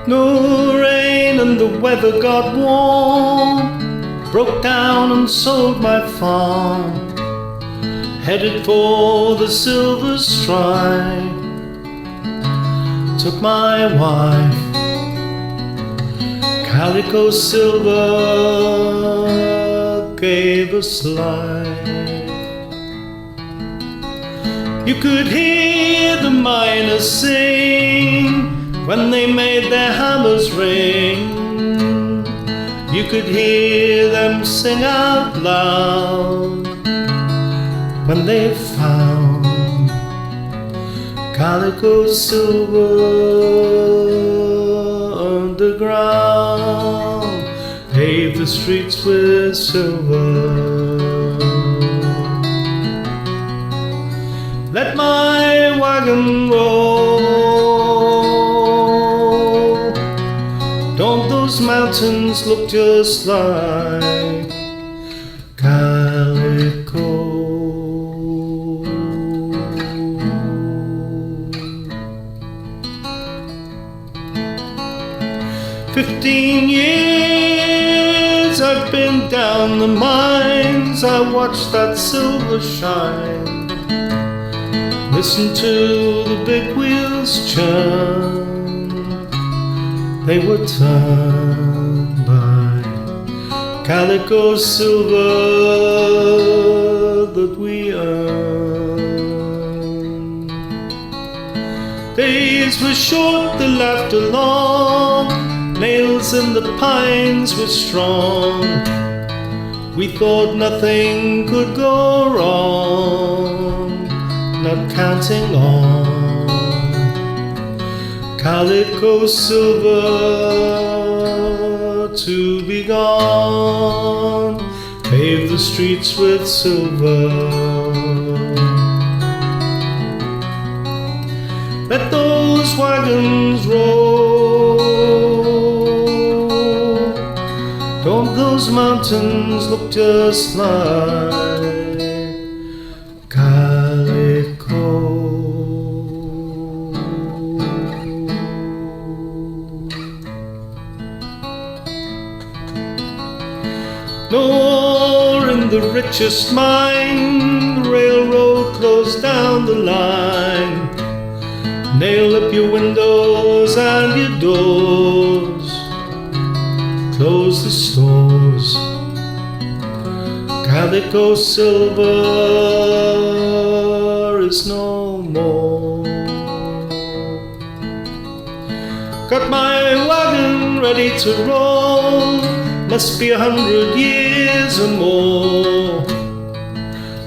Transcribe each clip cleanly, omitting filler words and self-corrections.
No rain and the weather got warm. Broke down and sold my farm. Headed for the silver stripe. Took my wife, Calico silver gave us life. You could hear the miners sing when they made their hammers ring. You could hear them sing out loud when they found Calico silver underground, paved the streets with silver. Let my wagon roll. Don't those mountains look just like Calico? 15 years I've been down the mines. I watched that silver shine. Listen to the big wheels churn. They were turned by Calico silver that we earned. Days were short, the laughter long. Nails in the pines were strong. We thought nothing could go wrong, not counting on Calico silver to be gone. Pave the streets with silver. Let those wagons roll. Don't those mountains look just like Calico? No ore in the richest mine. The railroad closed down the line. Nail up your windows and your doors. Close the stores. Calico silver is no more. Got my wagon ready to roll. Must be 100 years or more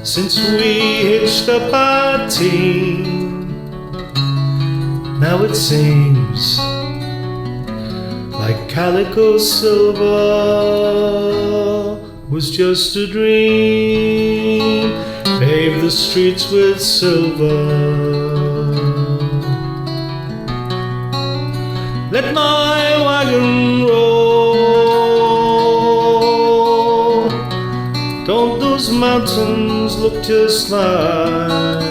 since we hitched up our team. Now it seems like Calico silver was just a dream. Pave the streets with silver. Let my wagon roll. Don't those mountains look just like